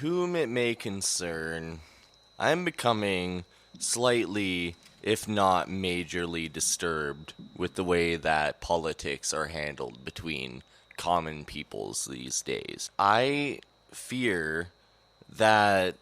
whom it may concern, I'm becoming slightly, if not majorly, disturbed with the way that politics are handled between common peoples these days. I fear that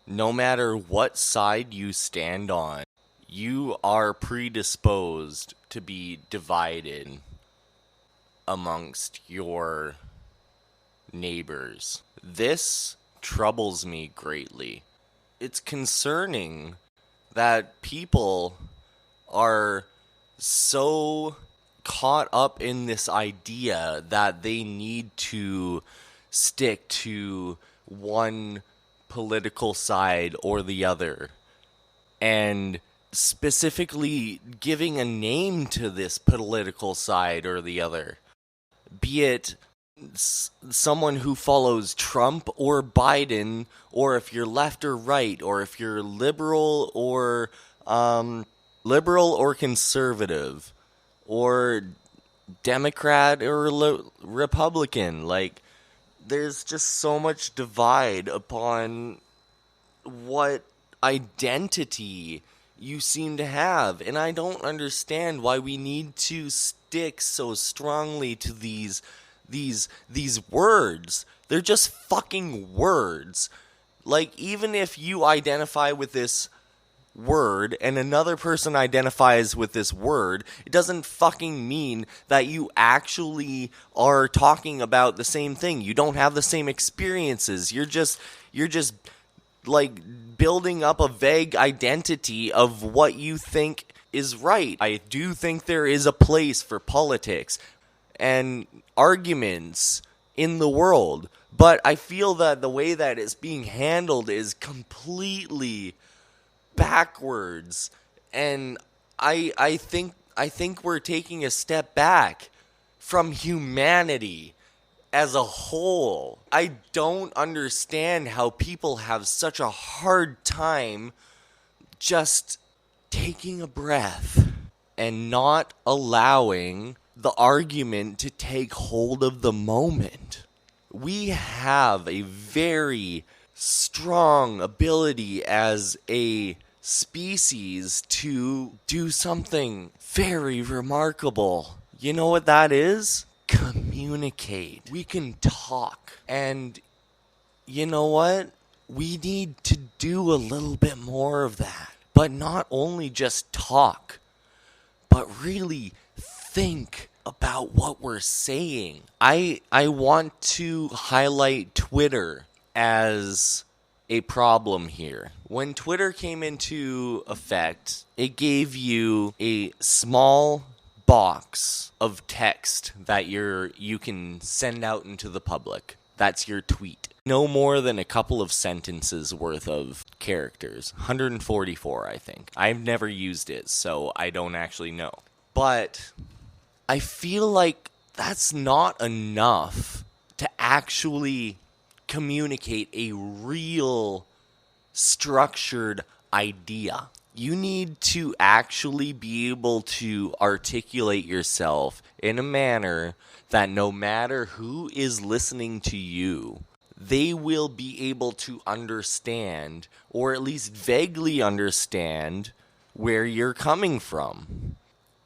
no matter what side you stand on, you are predisposed to be divided amongst your neighbors. This troubles me greatly. It's concerning that people are so caught up in this idea that they need to stick to one political side or the other, and specifically giving a name to this political side or the other, be it someone who follows Trump or Biden, or if you're left or right, or if you're liberal or conservative, or Democrat or Republican. Like, there's just so much divide upon what identity you seem to have, and I don't understand why we need to stick so strongly to these words. They're just fucking words. Like, even if you identify with this word and another person identifies with this word, it doesn't fucking mean that you actually are talking about the same thing. You don't have the same experiences. You're just like building up a vague identity of what you think is right. I do think there is a place for politics and arguments in the world, but I feel that the way that it's being handled is completely backwards, and I think we're taking a step back from humanity as a whole. I don't understand how people have such a hard time just taking a breath and not allowing the argument to take hold of the moment. We have a very strong ability as a species to do something very remarkable. You know what that is? Communicate. We can talk. And you know what? We need to do a little bit more of that. But not only just talk, but really think about what we're saying. I want to highlight Twitter as a problem here. When Twitter came into effect, it gave you a small box of text that you can send out into the public. That's your tweet. No more than a couple of sentences worth of characters. 144, I think. I've never used it, so I don't actually know. But I feel like that's not enough to actually communicate a real structured idea. You need to actually be able to articulate yourself in a manner that no matter who is listening to you, they will be able to understand, or at least vaguely understand, where you're coming from.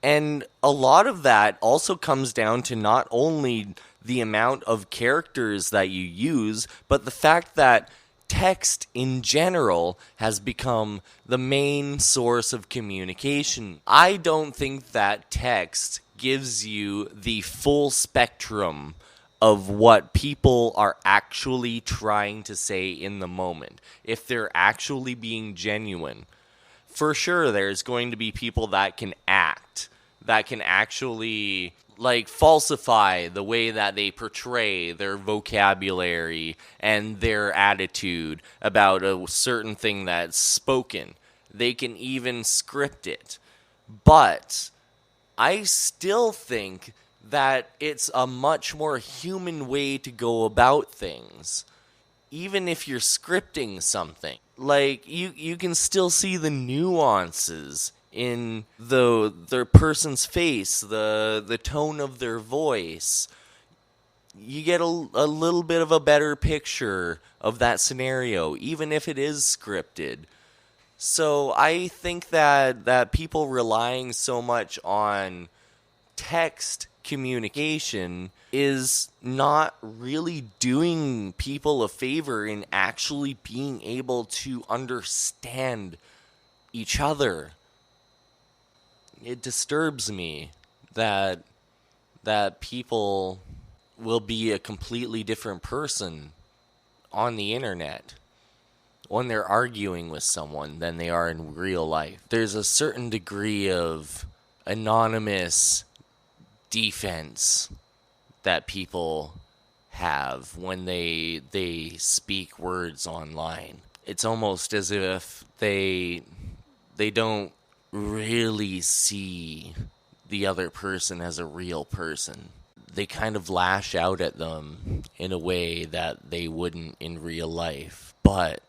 And a lot of that also comes down to not only the amount of characters that you use, but the fact that text in general has become the main source of communication. I don't think that text gives you the full spectrum of what people are actually trying to say in the moment, if they're actually being genuine. For sure, there's going to be people that can act, that can actually falsify the way that they portray their vocabulary and their attitude about a certain thing that's spoken. They can even script it. But I still think that it's a much more human way to go about things. Even if you're scripting something, you can still see the nuances in their person's face, the tone of their voice. you get a little bit of a better picture of that scenario, even if it is scripted. So I think that people relying so much on text communication is not really doing people a favor in actually being able to understand each other. It disturbs me that people will be a completely different person on the internet when they're arguing with someone than they are in real life. There's a certain degree of anonymous defense that people have when they speak words online. It's almost as if they don't really see the other person as a real person. They kind of lash out at them in a way that they wouldn't in real life. But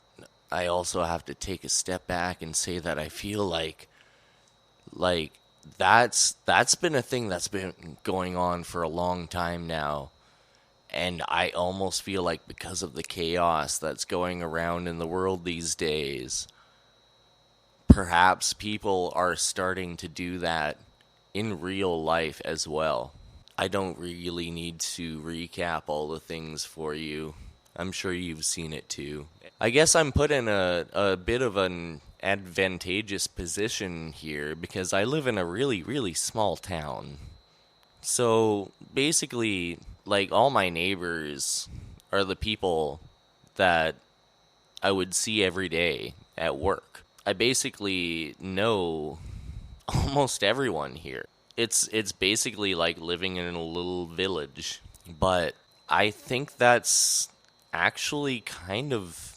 I also have to take a step back and say that I feel like that's been a thing that's been going on for a long time now. And I almost feel like because of the chaos that's going around in the world these days, perhaps people are starting to do that in real life as well. I don't really need to recap all the things for you. I'm sure you've seen it too. I guess I'm put in a bit of an advantageous position here because I live in a really, really small town. So basically, like, all my neighbors are the people that I would see every day at work. I basically know almost everyone here. It's basically like living in a little village, but I think that's actually kind of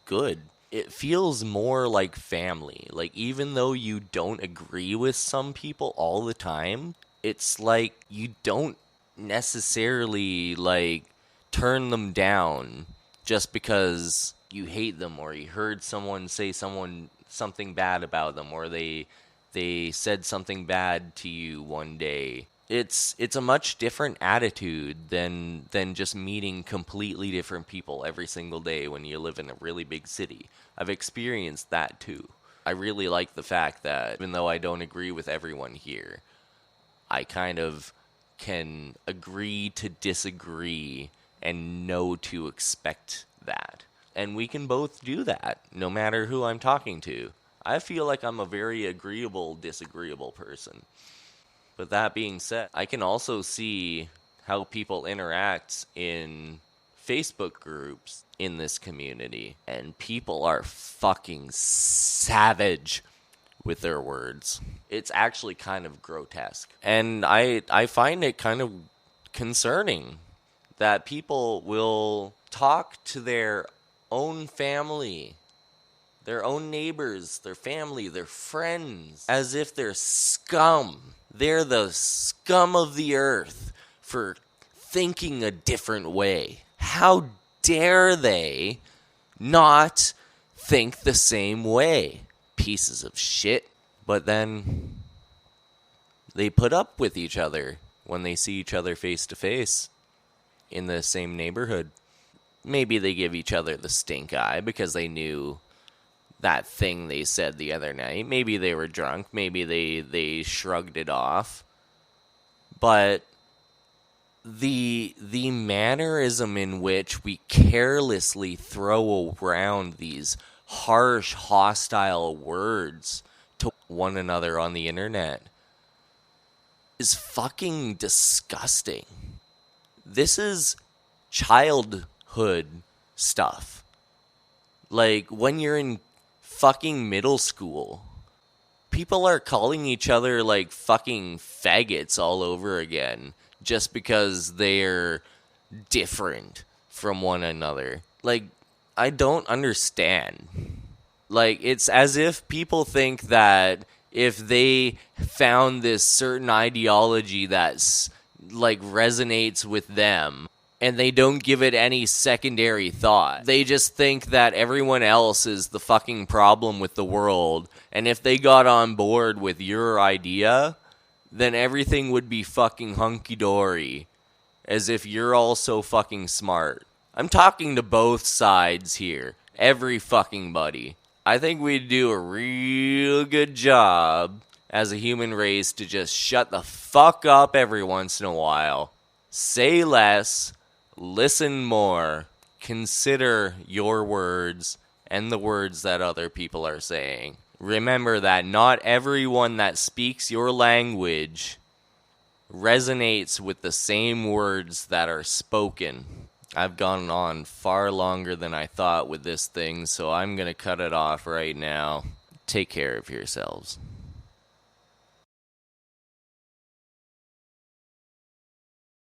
good. It feels more like family. Like, even though you don't agree with some people all the time, it's like you don't necessarily like turn them down just because you hate them or you heard someone say something bad about them or they said something bad to you one day. It's a much different attitude than just meeting completely different people every single day when you live in a really big city. I've experienced that too. I really like the fact that even though I don't agree with everyone here, I kind of can agree to disagree and know to expect that. And we can both do that, no matter who I'm talking to. I feel like I'm a very agreeable, disagreeable person. But that being said, I can also see how people interact in Facebook groups in this community. And people are fucking savage with their words. It's actually kind of grotesque. And I find it kind of concerning that people will talk to their own family, their own neighbors, their family, their friends, as if they're scum. They're the scum of the earth for thinking a different way. How dare they not think the same way? Pieces of shit. But then they put up with each other when they see each other face to face in the same neighborhood. Maybe they give each other the stink eye because they knew that thing they said the other night. Maybe they were drunk. Maybe they shrugged it off. But the mannerism in which we carelessly throw around these harsh, hostile words to one another on the internet is fucking disgusting. This is childhood stuff. Like, when you're in fucking middle school, people are calling each other like fucking faggots all over again just because they're different from one another. Like, I don't understand. Like, it's as if people think that if they found this certain ideology that's like resonates with them and they don't give it any secondary thought, they just think that everyone else is the fucking problem with the world, and if they got on board with your idea, then everything would be fucking hunky-dory as if you're all so fucking smart. I'm talking to both sides here. Every fucking buddy. I think we do a real good job as a human race to just shut the fuck up every once in a while. Say less, listen more, consider your words and the words that other people are saying. Remember that not everyone that speaks your language resonates with the same words that are spoken. I've gone on far longer than I thought with this thing, so I'm going to cut it off right now. Take care of yourselves.